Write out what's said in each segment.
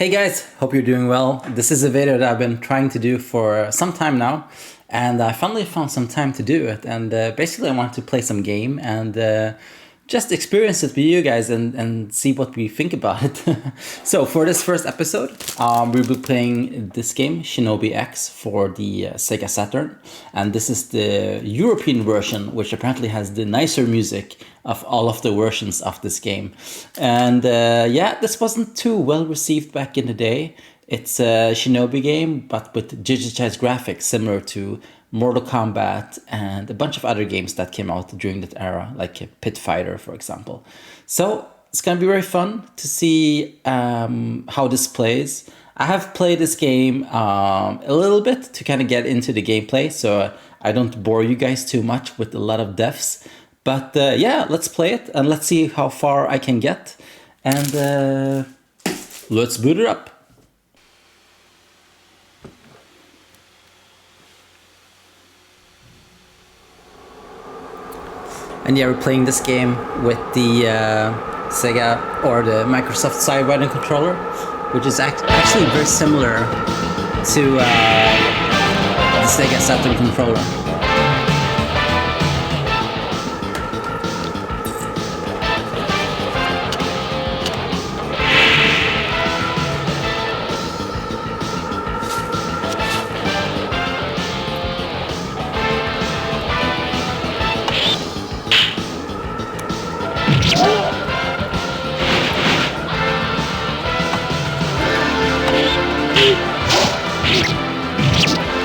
Hey guys, hope you're doing well. This is a video that I've been trying to do for some time now, and I finally found some time to do it. And basically I want to play some game and just experience it with you guys and see what we think about it. So for this first episode, we'll be playing this game, Shinobi X, for the SEGA Saturn. And this is the European version, which apparently has the nicer music of all of the versions of this game. And yeah, this wasn't too well received back in the day. It's a Shinobi game, but with digitized graphics similar to Mortal Kombat and a bunch of other games that came out during that era, like Pit Fighter, for example. So it's gonna be very fun to see how this plays. I have played this game a little bit to kind of get into the gameplay, so I don't bore you guys too much with a lot of deaths. But yeah, let's play it and let's see how far I can get. And let's boot it up. And yeah, we're playing this game with the Sega or the Microsoft side riding controller, which is actually very similar to the SEGA Saturn controller.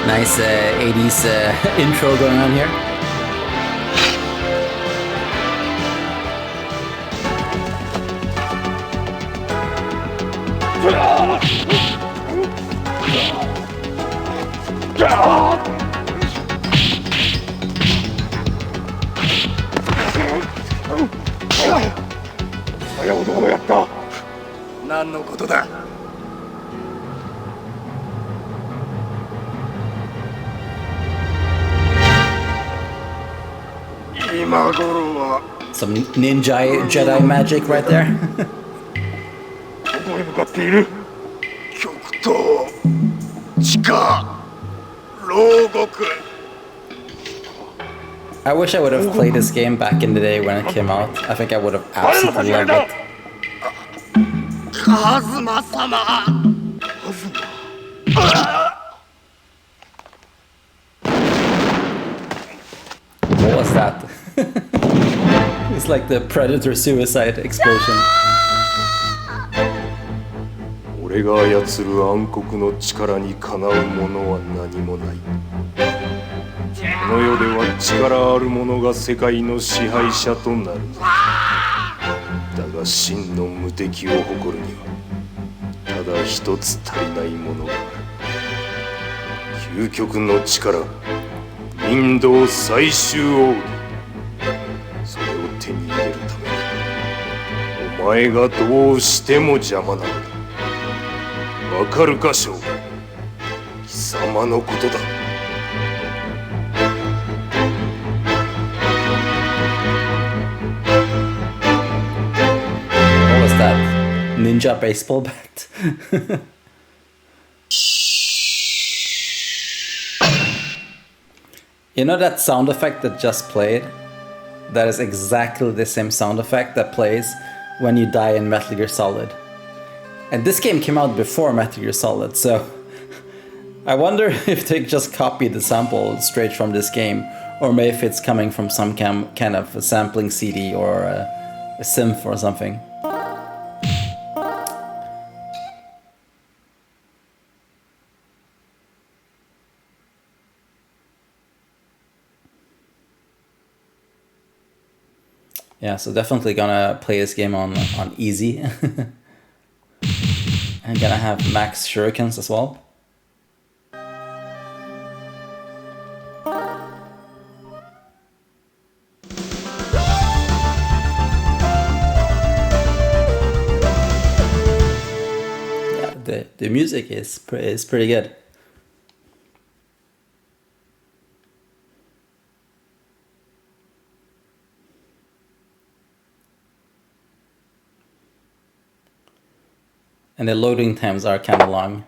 Nice 80s intro going on here. Some ninja Jedi magic right there. I wish I would have played this game back in the day when it came out. I think I would have absolutely loved it. What was that? It's like the Predator suicide explosion. 俺が操る暗黒の力にかなうものは何もない。この世では力ある者が世界の支配者となる。だが真の無敵を誇るにはただ一つ足りないものがある。究極の力、民道最終奥義。それを手に入れるためにお前がどうしても邪魔なのだ。わかるか将軍、貴様のことだ。What was that? Ninja baseball bat? You know that sound effect that just played? That is exactly the same sound effect that plays when you die in Metal Gear Solid. And this game came out before Metal Gear Solid, so I wonder if they just copied the sample straight from this game, or maybe if it's coming from some kind of a sampling CD or a synth or something. Yeah, so definitely gonna play this game on easy. And gonna have max shurikens as well. Yeah, the music is pretty good. And the loading times are kind of long.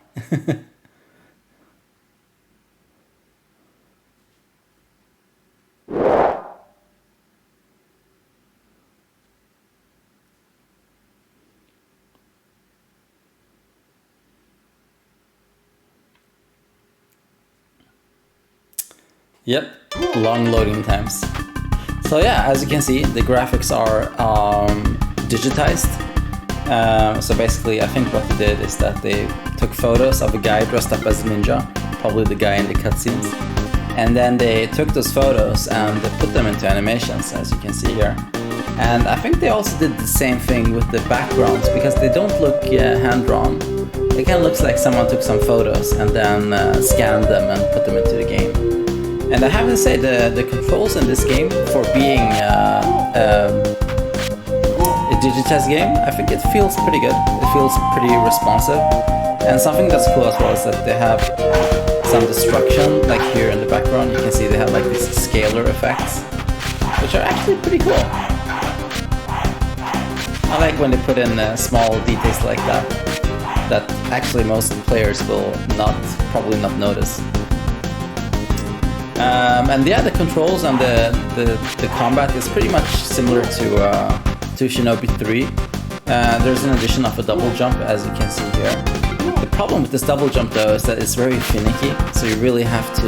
Yep, long loading times. So yeah, as you can see, the graphics are digitized. So basically, I think what they did is that they took photos of a guy dressed up as a ninja, probably the guy in the cutscenes, and then they took those photos and they put them into animations, as you can see here. And I think they also did the same thing with the backgrounds, because they don't look hand-drawn. It kind of looks like someone took some photos and then scanned them and put them into the game. And I have to say, the controls in this game, for being a digitized game, I think it feels pretty good. It feels pretty responsive. And something that's cool as well is that they have some destruction, like here in the background. You can see they have like these scalar effects, which are actually pretty cool. I like when they put in small details like that actually most players will probably not notice. And yeah, the controls and the combat is pretty much similar to Shinobi 3. There's an addition of a double jump, as you can see here. The problem with this double jump though is that it's very finicky, so you really have to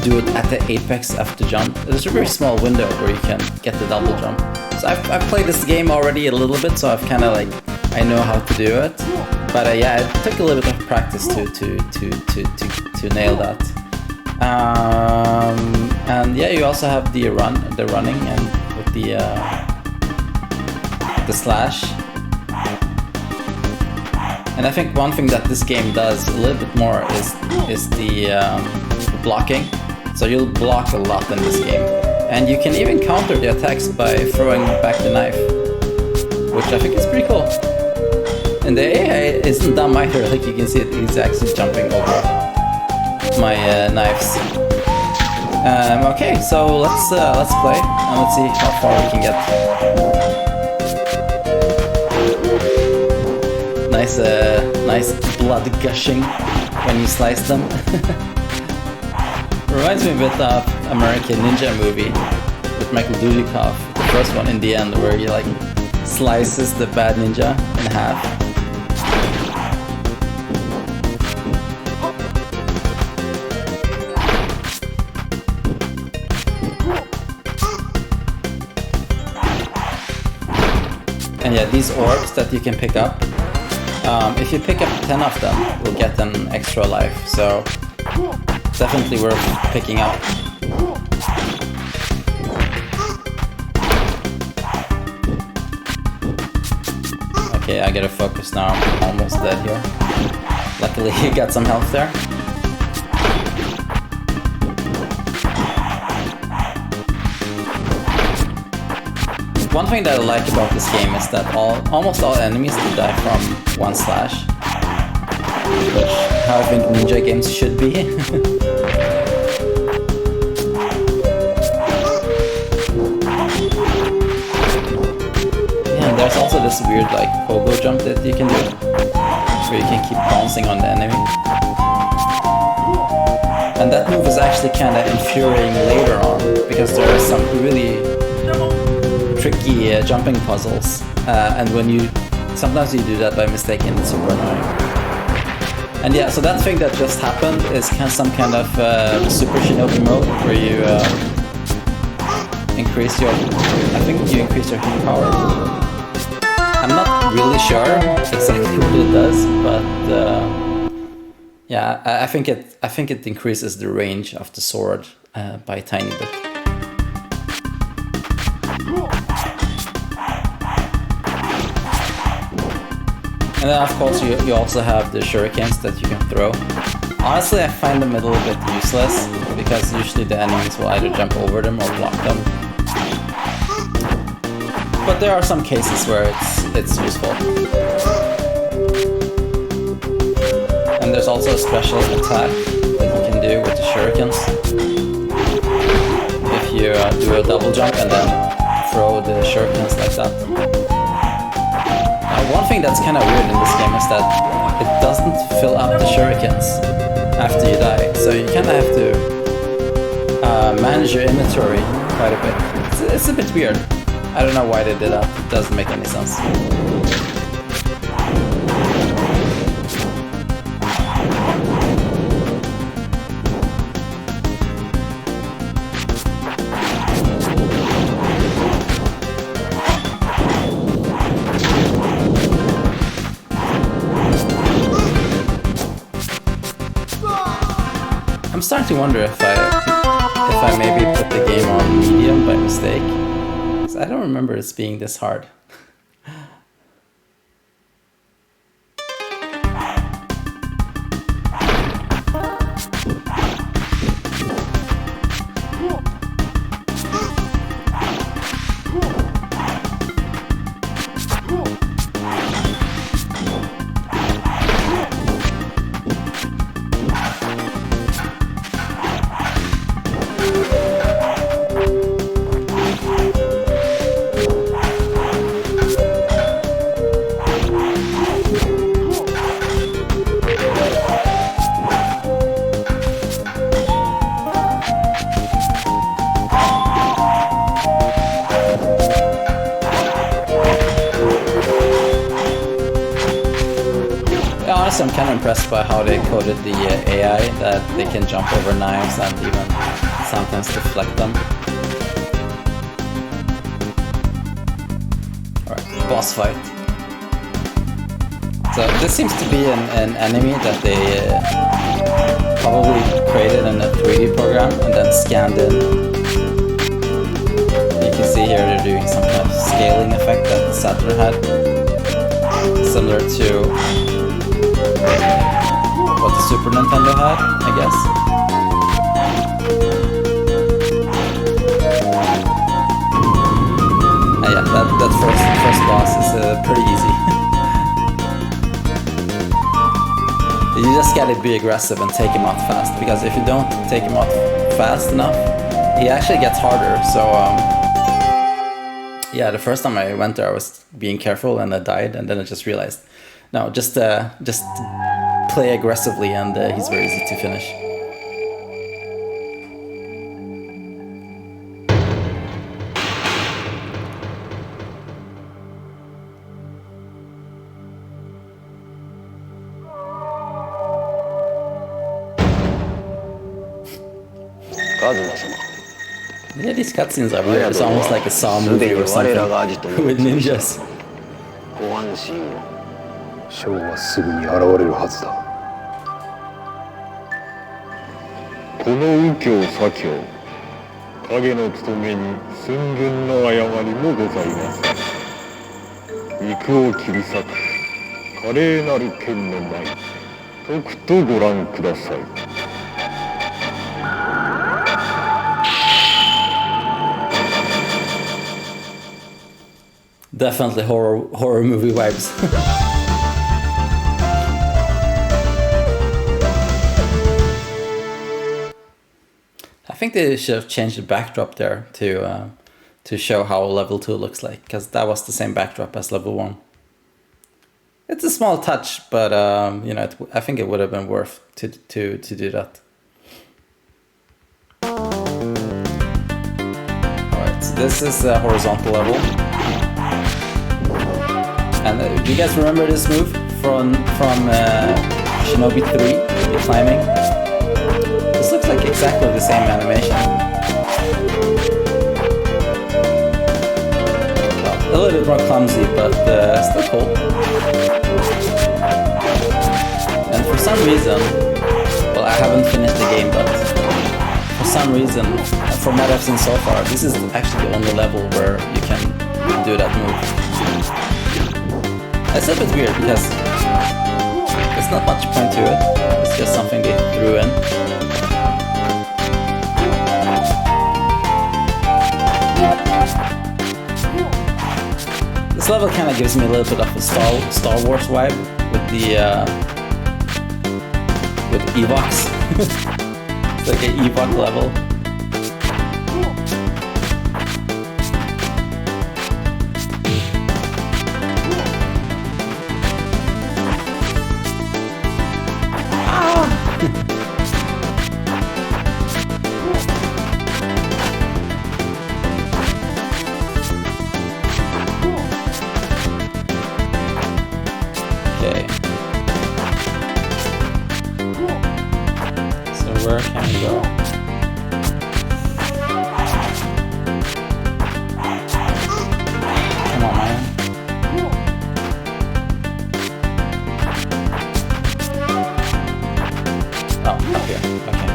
do it at the apex of the jump. There's a very small window where you can get the double jump. So I've played this game already a little bit, so I've kind of like, I know how to do it. But yeah, it took a little bit of practice to nail that. And yeah, you also have the running and with the slash. And I think one thing that this game does a little bit more is the blocking. So you'll block a lot in this game, and you can even counter the attacks by throwing back the knife, which I think is pretty cool. And the AI isn't dumb either. Like you can see it, he's actually jumping over my knives. Okay, so let's play and let's see how far we can get. Nice blood gushing when you slice them. Reminds me a bit of American Ninja movie with Michael Dudikoff, the first one in the end, where he like slices the bad ninja in half. And yeah, these orbs that you can pick up, if you pick up 10 of them, you'll get an extra life, so definitely worth picking up. Okay, I gotta focus now, I'm almost dead here. Luckily he got some health there. One thing that I like about this game is that almost all enemies die from one slash, which how I think ninja games should be. Yeah, and there's also this weird like pogo jump that you can do, where you can keep bouncing on the enemy. And that move is actually kind of infuriating later on, because there are some really tricky jumping puzzles, and sometimes you do that by mistake and it's super annoying. And yeah, so that thing that just happened is some kind of Super Shinobi mode, where you increase your heat power. I'm not really sure exactly what it does, but yeah, I think it increases the range of the sword by a tiny bit. And then of course you also have the shurikens that you can throw. Honestly, I find them a little bit useless, because usually the enemies will either jump over them or block them. But there are some cases where it's useful. And there's also a special attack that you can do with the shurikens. If you do a double jump and then throw the shurikens like that. One thing that's kind of weird in this game is that it doesn't fill up the shurikens after you die, so you kind of have to manage your inventory quite a bit. It's a bit weird. I don't know why they did that. It doesn't make any sense. I'm starting to wonder if I maybe put the game on medium by mistake. 'Cause I don't remember it being this hard. I'm kind of impressed by how they coded the AI, that they can jump over knives and even sometimes deflect them. Alright, boss fight. So this seems to be an enemy that they probably created in a 3D program and then scanned in. You can see here they're doing some kind of scaling effect that the Saturn had, similar to what the Super Nintendo had, I guess. Yeah, that first boss is pretty easy. You just gotta be aggressive and take him out fast, because if you don't take him out fast enough, he actually gets harder. So yeah, the first time I went there I was being careful and I died, and then I just realized, no, just play aggressively and he's very easy to finish. Yeah, these cutscenes are weird. It's almost like a Saw movie or something with ninjas. ショーはすぐに現れるはずだ。この右京左京、影の務めに寸分の誤りもございます。肉を切り裂く華麗なる剣の舞、とくとご覧ください。Definitely horror movie vibes. I think they should have changed the backdrop there to show how level 2 looks like, because that was the same backdrop as level 1. It's a small touch, but you know, I think it would have been worth to do that. Alright, so this is a horizontal level. And do you guys remember this move from Shinobi 3, the climbing? This looks like exactly the same animation. Well, a little bit more clumsy, but still cool. And for some reason, well, I haven't finished the game, but for some reason, from what I've seen so far, this is actually the only level where you can do that move. It's a bit weird because there's not much point to it. It's just something they threw in. This level kind of gives me a little bit of a Star Wars vibe with the with Evox. It's like an Evox level. Okay. So where can we go? Come on, man. Oh, up here. Okay.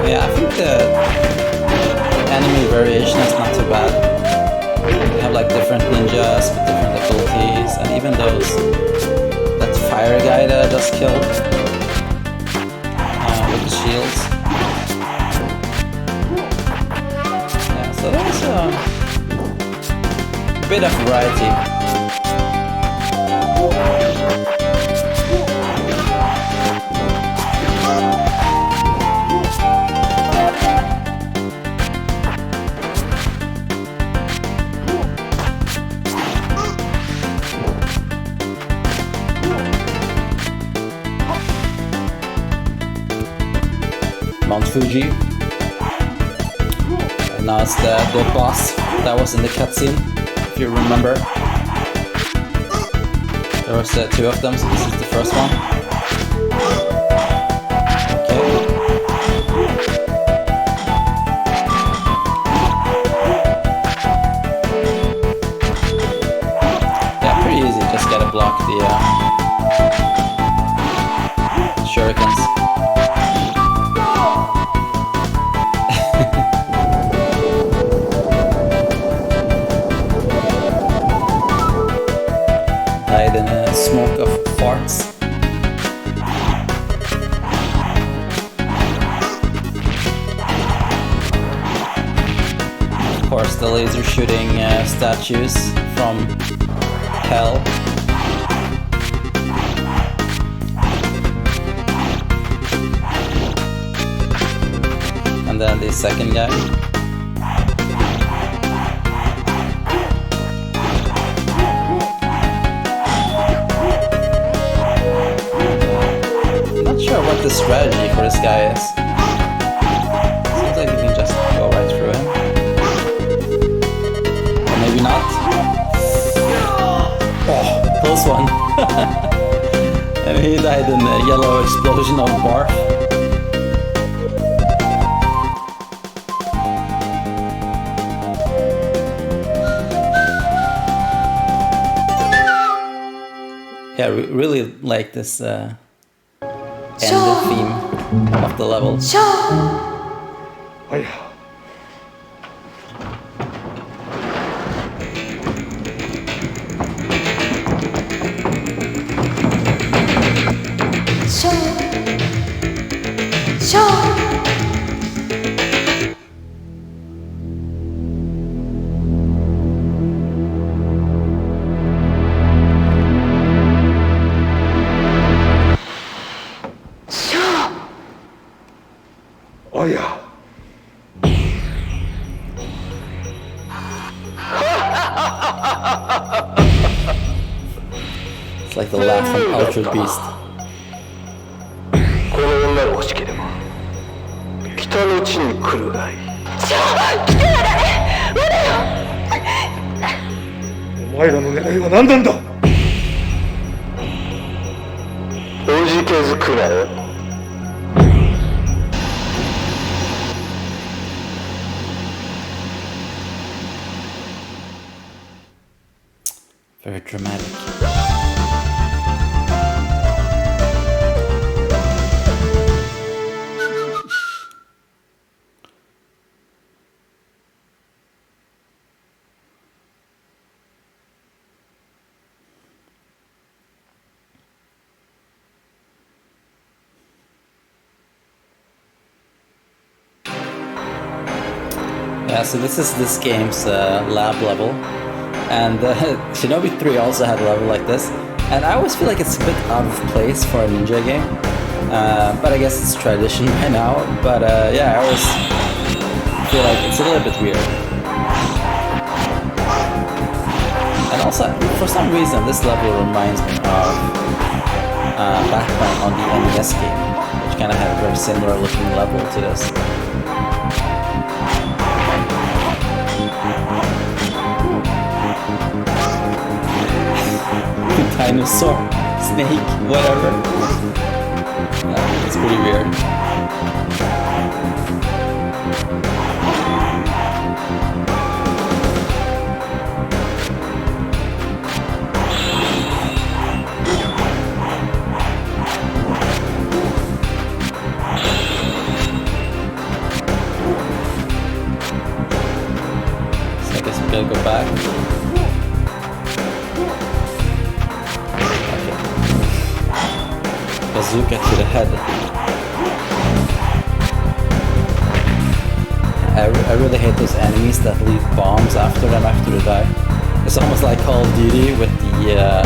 Yeah, I think the enemy variation is not too bad. You have like different ninjas with different abilities, and even that fire guy that I just killed with the shields. Yeah, so there's a bit of variety. Mount Fuji. And now it's the boss that was in the cutscene, if you remember. There was two of them, so this is the first one. Okay. Yeah, pretty easy, just gotta block the shurikens. In a smoke of farts. Of course, the laser shooting statues from hell. And then the second guy. What the strategy for this guy is. Seems like you can just go right through him. Or maybe not. Oh, close one. And he died in a yellow explosion of barf. Yeah, really like this end theme of the level. Oh yeah. It's like the laugh from Ultra Beast. この女が欲しければ北の地に来るがいい。来てやられ！待てよ！お前らの狙いは何なんだ？おじけづくなよ。Very dramatic. Yeah, so this is this game's lab level. And Shinobi 3 also had a level like this, and I always feel like it's a bit out of place for a ninja game, but I guess it's tradition by now. But yeah, I always feel like it's a little bit weird. And also, for some reason, this level reminds me of Batman on the NES game, which kind of had a very similar looking level to this. dinosaur, snake, whatever. It's pretty weird. So I guess we gotta go back. Bazooka to the head. I really hate those enemies that leave bombs after them after they die. It's almost like Call of Duty with the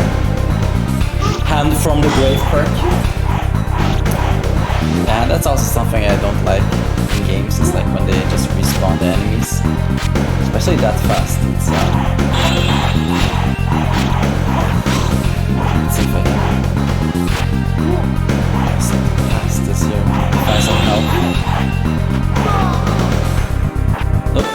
hand from the grave perk. And that's also something I don't like in games. It's like when they just respawn the enemies, especially that fast. It's let's see if I can past this here. Find some help. Nope.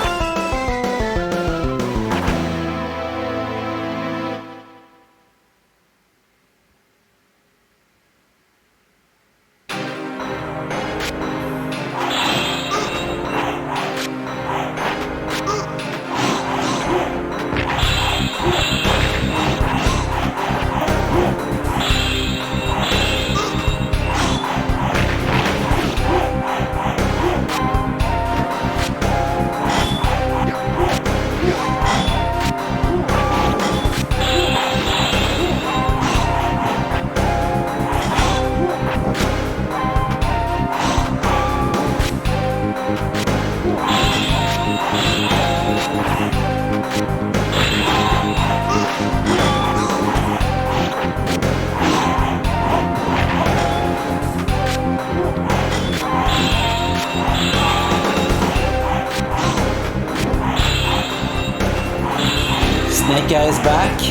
Snake Guy is back.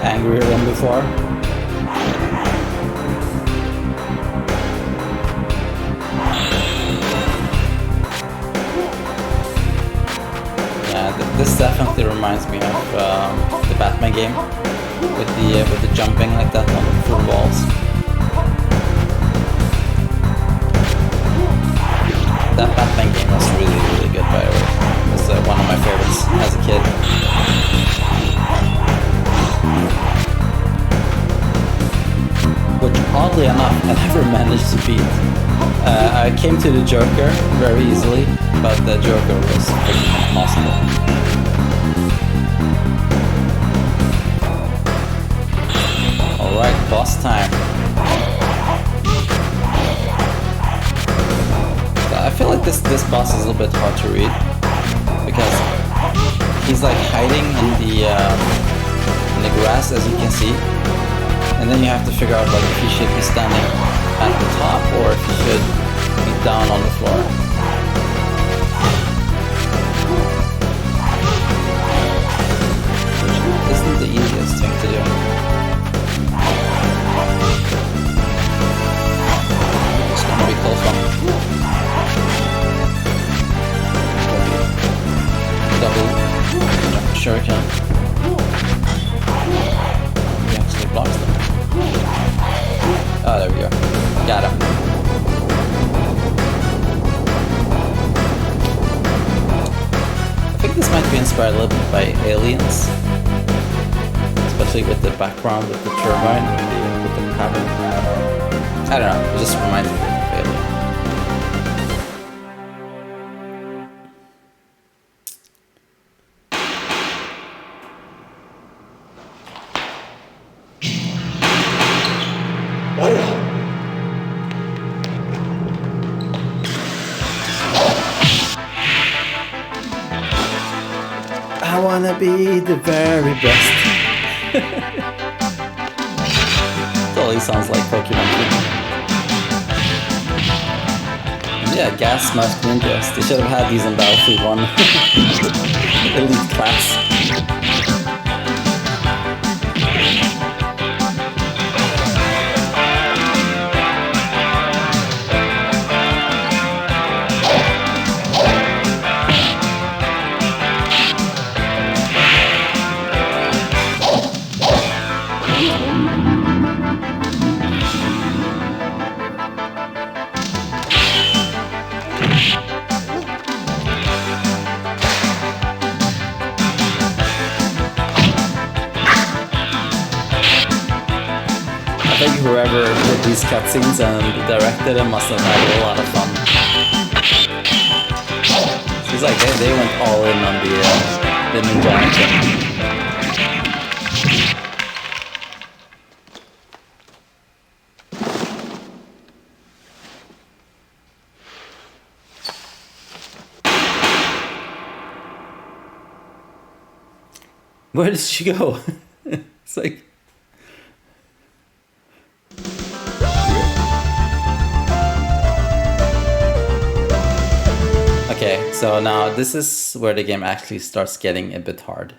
Angrier than before. Yeah, this definitely reminds me of the Batman game with the jumping like that on through walls. That Batman game was really good, by the way. It was one of my favorites as a kid. Which, oddly enough, I never managed to beat. I came to the Joker very easily, but the Joker was impossible. Alright, boss time. I feel like this boss is a little bit hard to read because he's like hiding in the grass, as you can see, and then you have to figure out like if he should be standing at the top or if he should be down on the floor. Which isn't the easiest thing to do. It's gonna be a close one. Double shuriken. He actually blocks them. Oh, there we go. Got him. I think this might be inspired a little bit by Aliens, especially with the background with the turbine with the cavern. I don't know. It just reminds me of Alien. I wanna be the very best. Totally sounds like Pokemon too. Yeah, Gas Mask Ninjas. They should have had these in Battlefield 1. Elite class. whoever did these cutscenes and directed them must have had a lot of fun. Seems like they went all in on the ninja action. Where did she go? It's like... Okay, so now this is where the game actually starts getting a bit hard.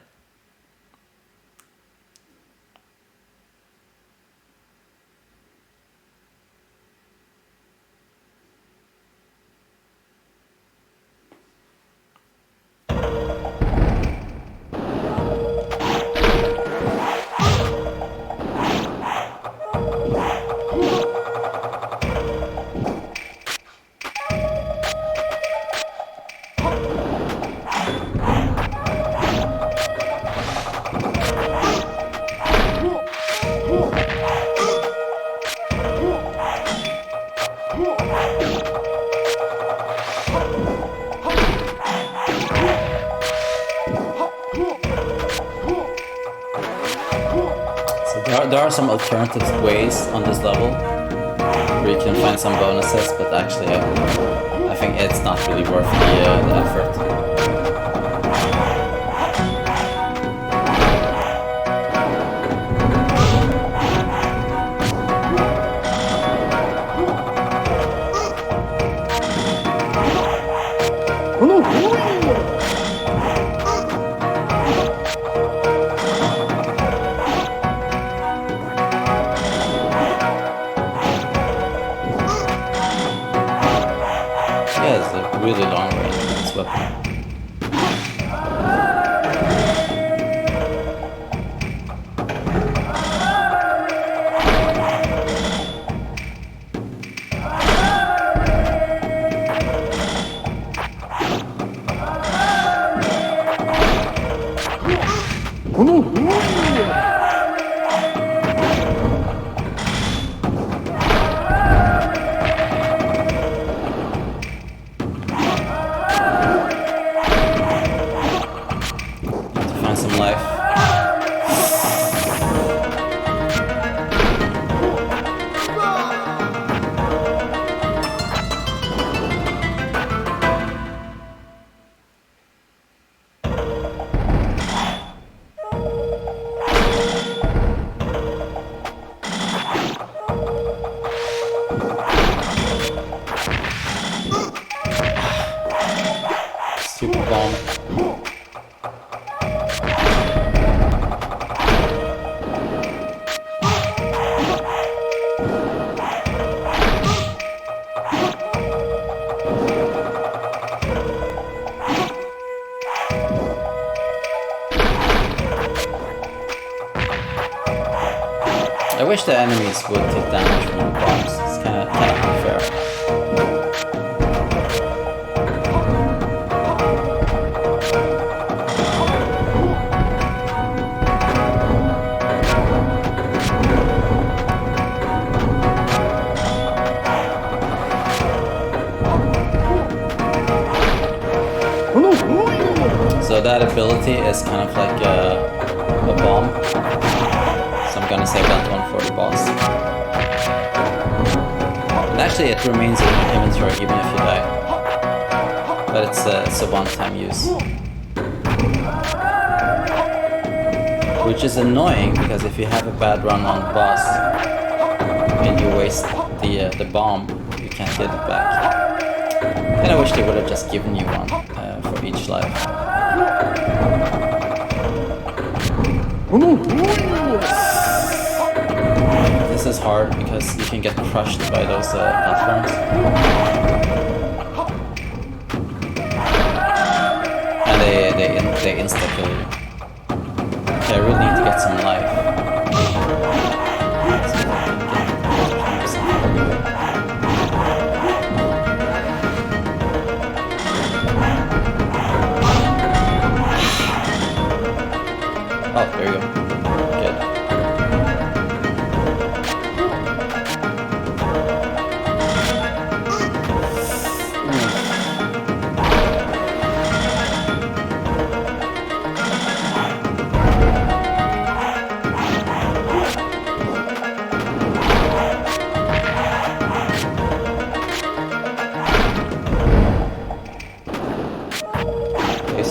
There are some alternative ways on this level where you can find some bonuses, but actually I think it's not really worth the effort. Really long range with this weapon. I wish the enemies would take damage from the bombs. It's kind of unfair. So that ability is kind of like a bomb. So I'm gonna save that one for the boss. And actually it remains in your inventory even if you die. But it's a one-time use. Which is annoying because if you have a bad run on the boss and you waste the bomb, you can't get it back. And I wish they would have just given you one for each life. This is hard because you can get crushed by those platforms. And they insta-kill you. Okay, I really need to get some life. Oh, there you go. Good.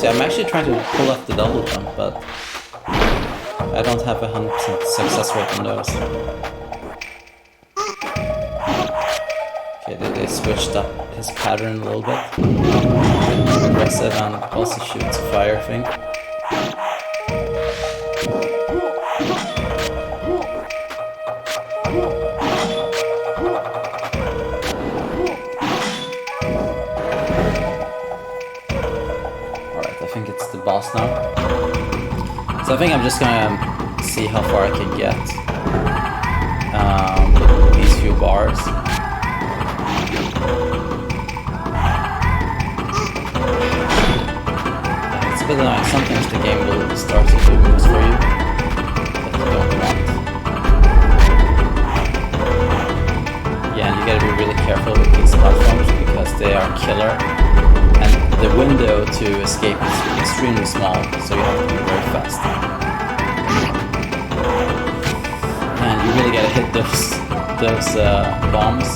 See, I'm actually trying to pull off the double jump, but I don't have 100% success rate on those. Okay, they switched up his pattern a little bit. Aggressive and also shoots a fire thing. Alright, I think it's the boss now. So I think I'm just gonna see how far I can get with these few bars. It's a bit annoying. Sometimes the game will start to do moves for you that you don't want. Yeah, and you gotta be really careful with these platforms because they are killer. And the window to escape is extremely small, so you have to be very fast. And you really gotta hit those bombs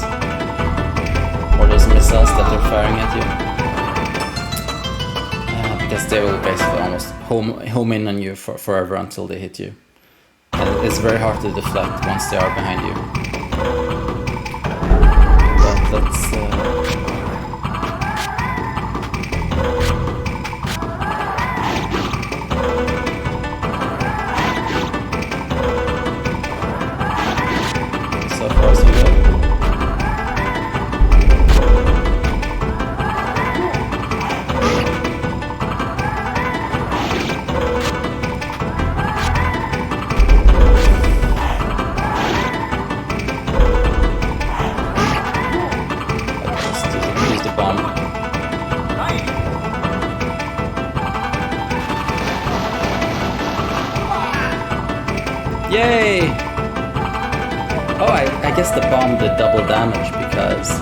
or those missiles that they're firing at you. Because they will basically almost home in on you forever until they hit you. And it's very hard to deflect once they are behind you. But let's... so far so good. Use the bomb. Yay! Oh, I guess the bomb did double damage because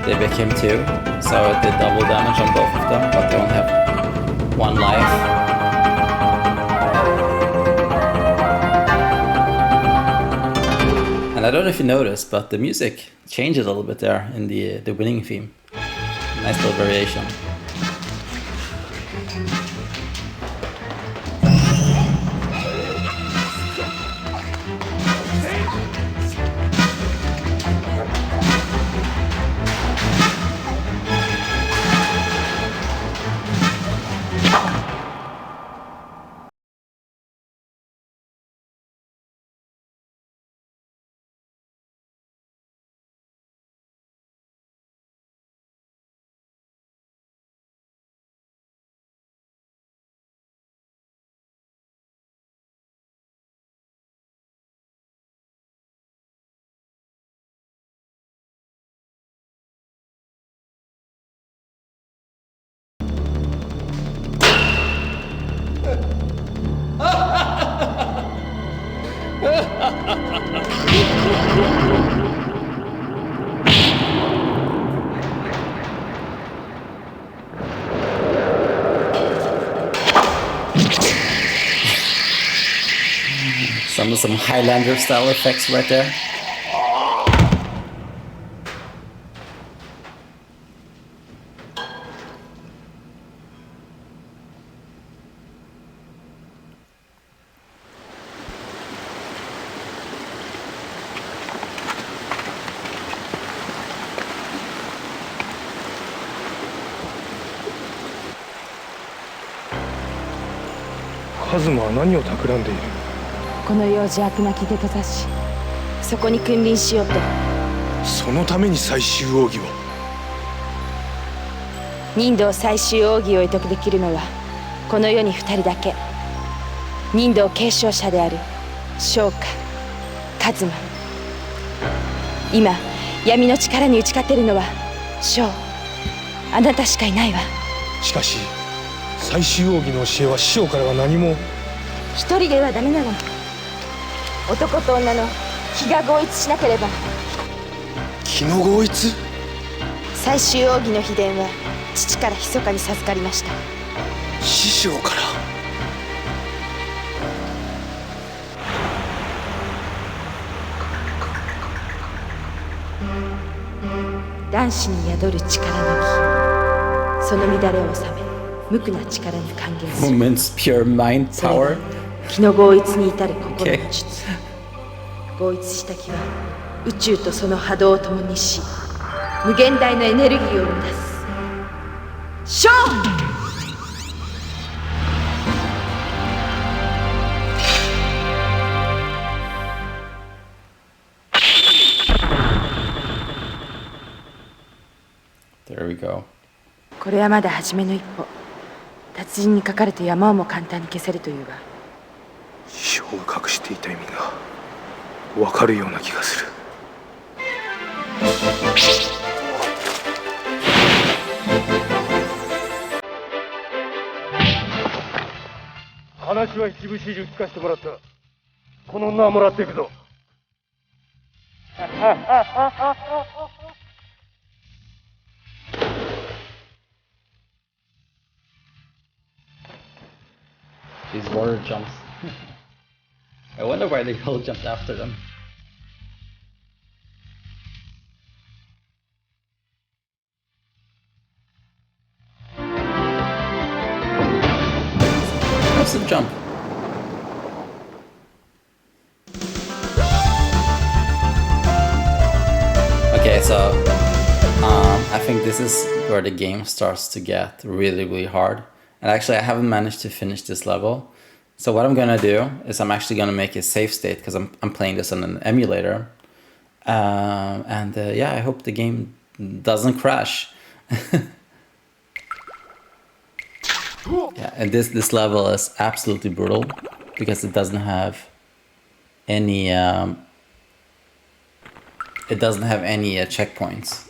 they became two. So it did double damage on both of them, but they only have one life. And I don't know if you noticed, but the music changed a little bit there in the winning theme. Nice little variation. Some Highlander style effects right there.カズマは何を企んでいる？この世を邪悪な気で閉ざし、そこに君臨しようと。そのために最終奥義を。人道最終奥義を得得できるのはこの世に2人だけ。人道継承者である翔かカズマ。今闇の力に打ち勝てるのは翔、あなたしかいないわ。しかし最終奥義の教えは師匠からは何も。一人ではダメなの。男と女の気が合一しなければ。気の合一？最終奥義の秘伝は父から密かに授かりました。師匠から？男子に宿る力の気、その乱れを収め無垢な力に還元する。 Woman's pure mind それ power. が気の合一に至る心の術。合一した気は宇宙とその波動を共にし、無限大のエネルギーを生み出す。勝負！ There we go. これはまだ初めの一歩。達人にかかると山をも簡単に消せるというが。師匠が隠していた意味が分かるような気がする。話は一部始終聞かせてもらった。この女はもらっていくぞ。These water jumps. I wonder why they all jumped after them. What's the jump? Okay, so I think this is where the game starts to get really hard. And actually I haven't managed to finish this level. So what I'm gonna do is I'm actually gonna make a save state because I'm playing this on an emulator. Yeah, I hope the game doesn't crash. Yeah, and this level is absolutely brutal because it doesn't have any checkpoints.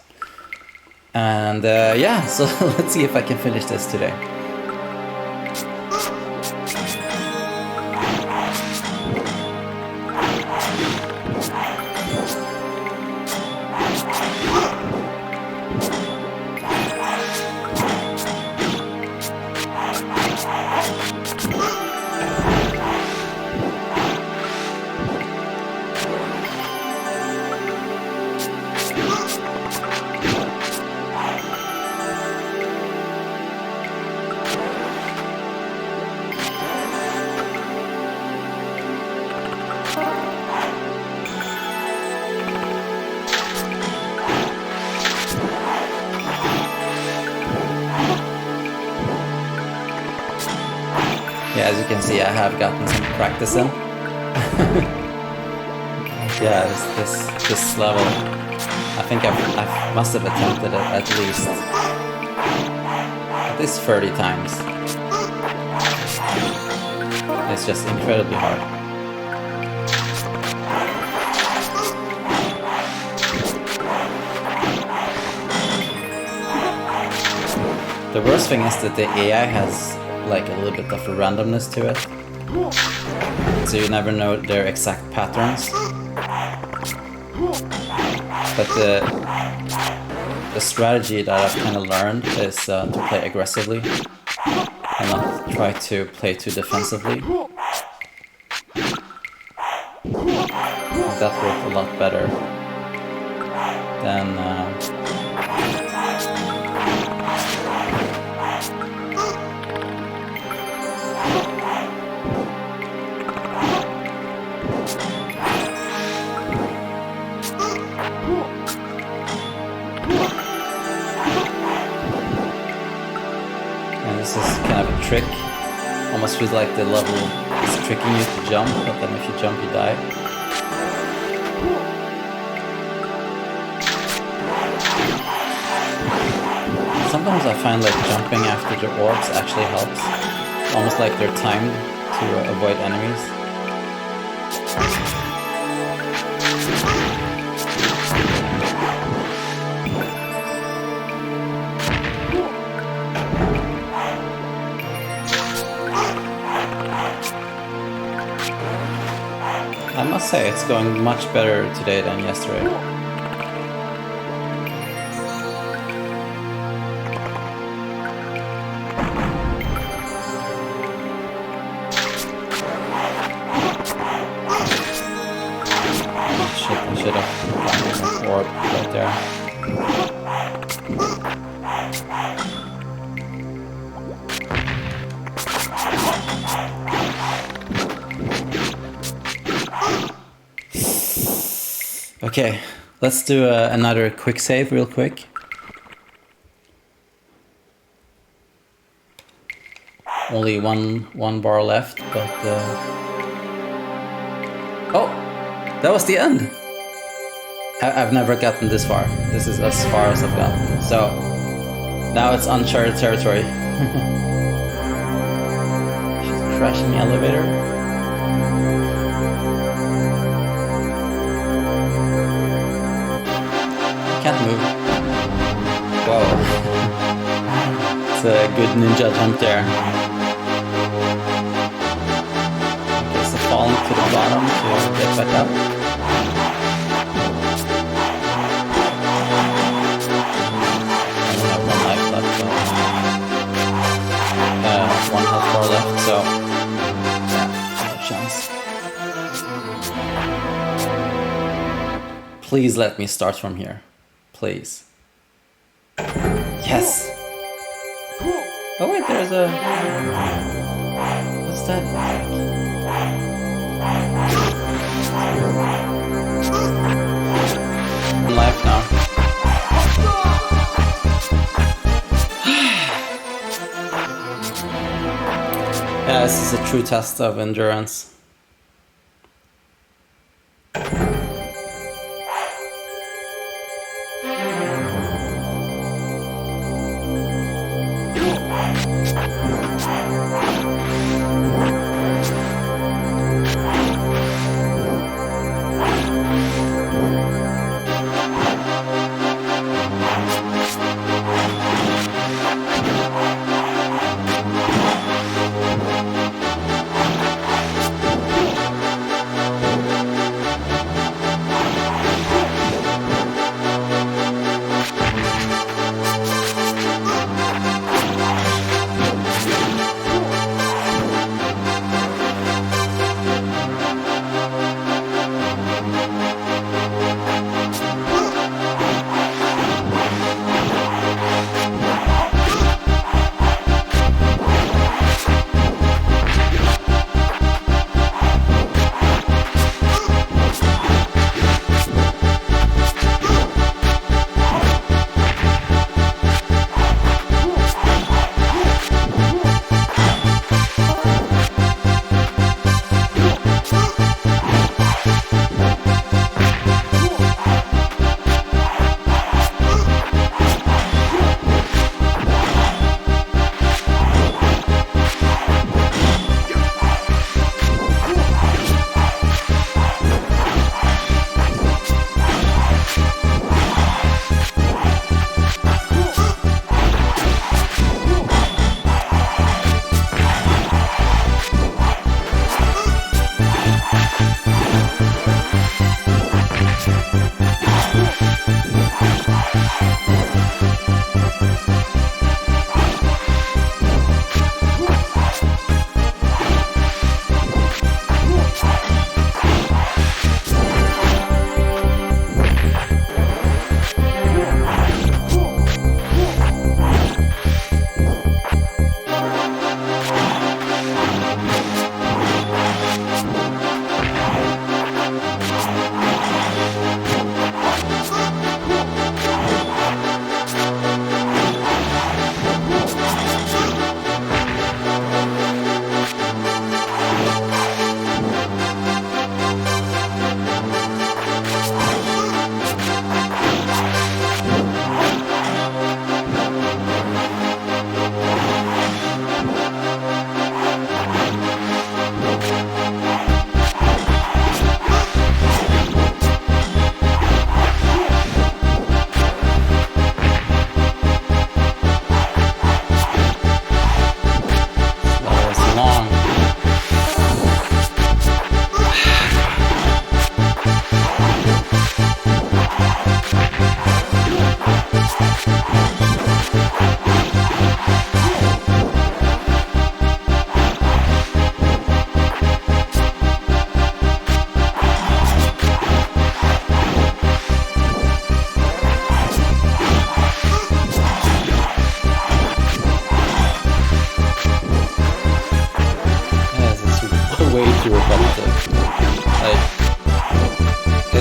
And yeah, so let's see if I can finish this today. Yeah, as you can see, I have gotten some practice in. Yeah, this level, I think I must have attempted it at least 30 times. It's just incredibly hard. The worst thing is that the AI has like a little bit of a randomness to it, so you never know their exact patterns. But the strategy that I've kind of learned is to play aggressively and not try to play too defensively. That worked a lot better than this is kind of a trick. Almost feels like the level is tricking you to jump, but then if you jump you die. Sometimes I find like jumping after the orbs actually helps. Almost like they're timed to avoid enemies. I must say it's going much better today than yesterday. Shit, I should have gotten an orb right there. Okay, let's do another quick save real quick. Only one bar left, but oh, that was the end. I've never gotten this far. This is as far as I've gotten. So now it's uncharted territory. She's crashing the elevator. Can't move. Whoa. It's a good ninja jump there. Okay, so falling to the bottom to get back up. I only have one life left, so one health bar left, so yeah, no chance. Please let me start from here. Please. Yes! Oh wait, there's a... What's that? One life now. Yeah, this is a true test of endurance.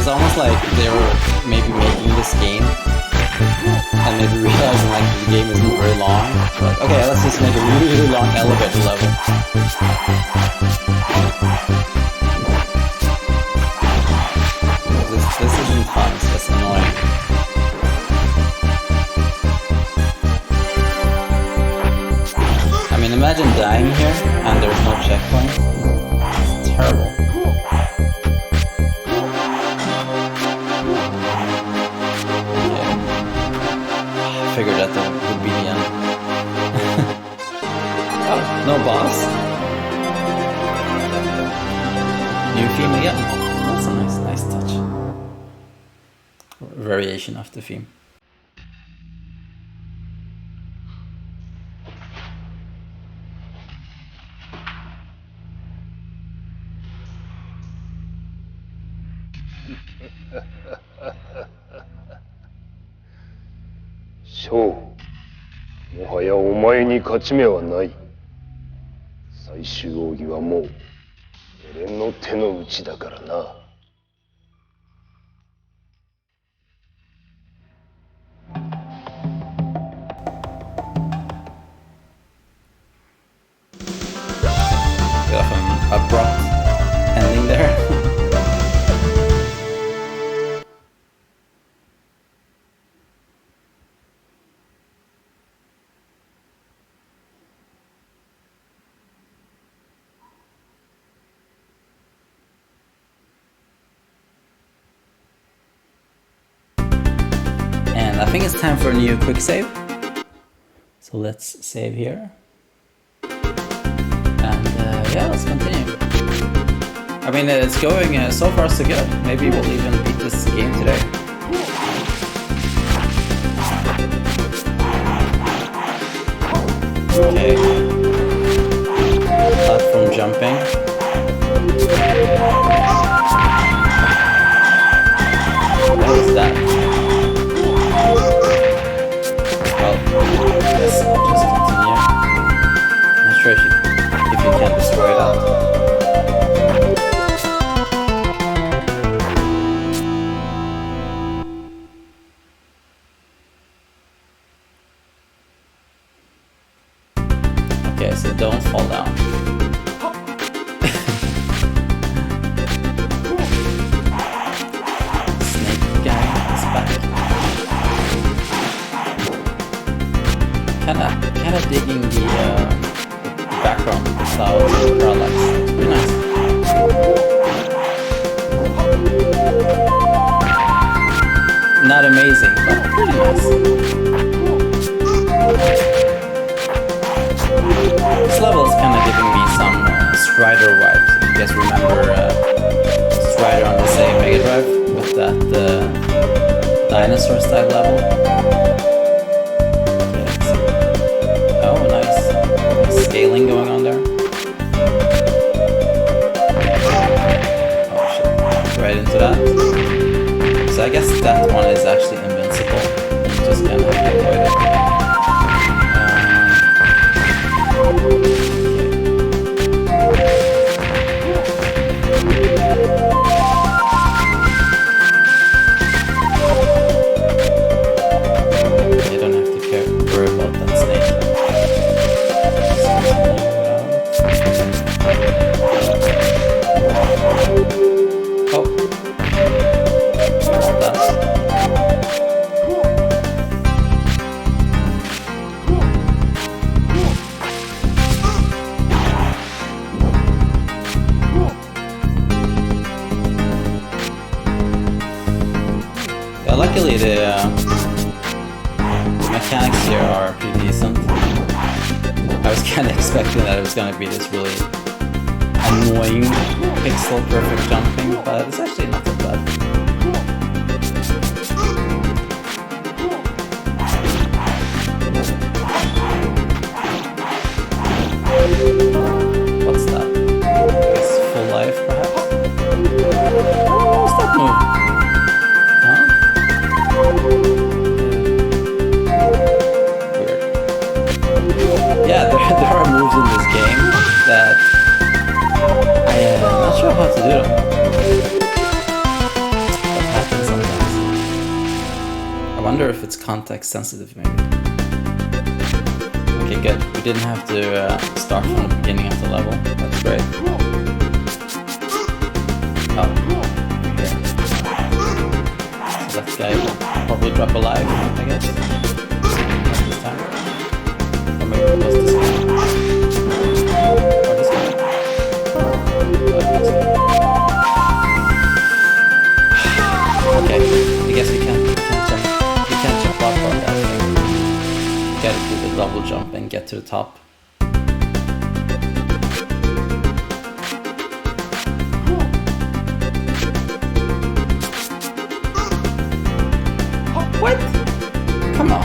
It's almost like they were maybe making this game and maybe realizing like the game isn't very long. Like, okay, let's just make a really long elevator level. This isn't fun, so it's annoying. I mean, imagine dying here and there's no checkpoint. It's terrible. Figured that would be the end. Oh, no boss. New theme again. That's a nice touch. Variation of the theme. Shou, もはやお前に勝ち目はない。最終奥義はもう俺の手の内だからな。Bit of an abrupt ending there. I think it's time for a new quick save. So let's save here. And yeah, let's continue. I mean, it's going so far so good. Maybe we'll even beat this game today. Okay. Platform jumping. What is that? Well, I guess I'll just continue. I'm not sure if you can destroy that. Okay, so don't fall down. Snake guy is back. Kinda digging the background style parallax. It's pretty nice. Not amazing, but pretty nice. This level is kind of giving me some Strider vibes. If you guys remember Strider on the same Mega Drive with that dinosaur style level. Oh, nice scaling going on there. Oh shit, right into that. So I guess that one is actually invincible. You just kind of have to avoid it. You don't have to worry about that snake. Oh. That's... Yeah, luckily the mechanics here are pretty decent. I was kind of expecting that it was going to be this really annoying pixel perfect jumping, but it's actually not that bad. What's that? I guess full life, perhaps? What's that move? Huh? Weird. Yeah, there are moves in this game that I'm not sure how to do them. wonder if it's context sensitive, maybe. Okay, good. We didn't have to start from the beginning of the level. That's great. Oh, okay. So that guy will probably drop alive, I guess. Not this time. Or maybe it was this guy. Or this guy. Okay, I guess we can't jump off on that thing. You gotta do the double jump and get to the top. What? Come on.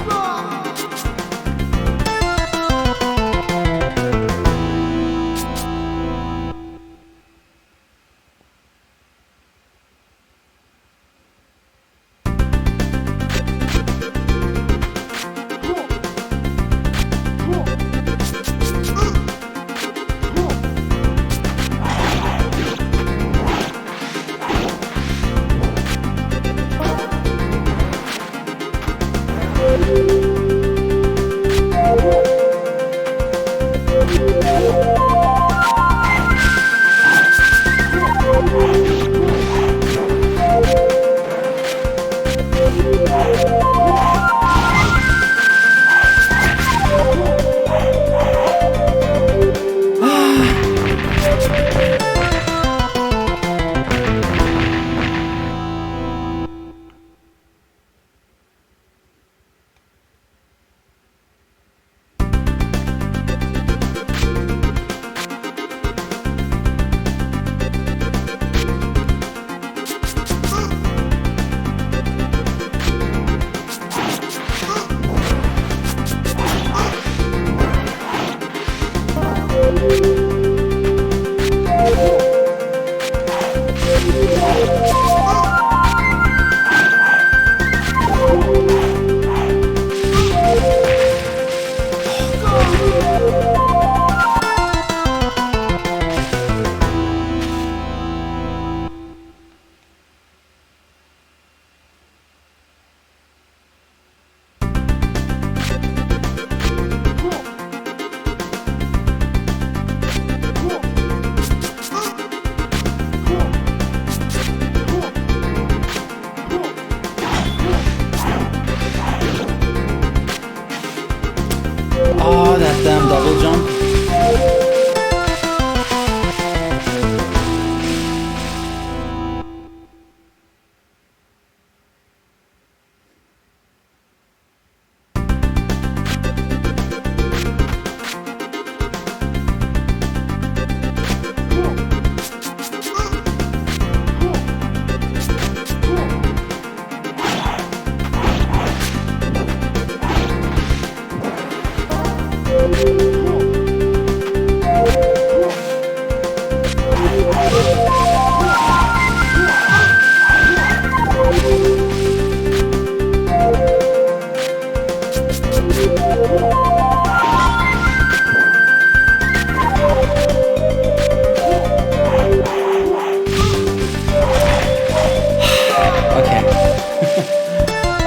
Oh, that damn double jump.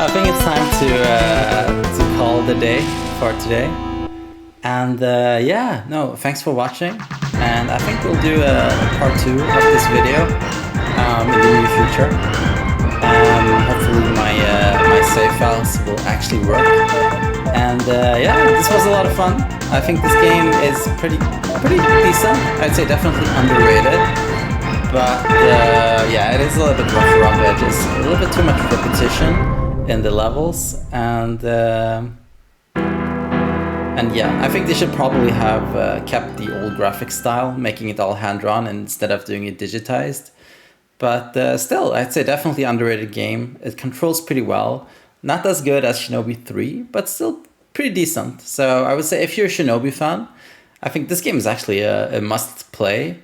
I think it's time to call the day for today. And yeah, no, thanks for watching. And I think we'll do a part 2 of this video in the near future. Hopefully my save files will actually work. And yeah, this was a lot of fun. I think this game is pretty decent. I'd say definitely underrated. But yeah, it is a little bit rough around the edges. A little bit too much repetition in the levels. And yeah, I think they should probably have kept the old graphic style, making it all hand-drawn instead of doing it digitized. But still, I'd say definitely underrated game. It controls pretty well. Not as good as Shinobi 3, but still pretty decent. So I would say if you're a Shinobi fan, I think this game is actually a must-play.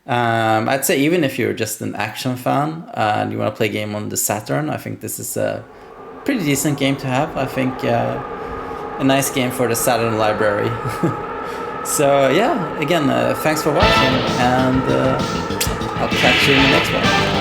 I'd say even if you're just an action fan and you want to play a game on the Saturn, I think this is a pretty decent game to have. I think a nice game for the Saturn library. So yeah, again, thanks for watching, and I'll catch you in the next one.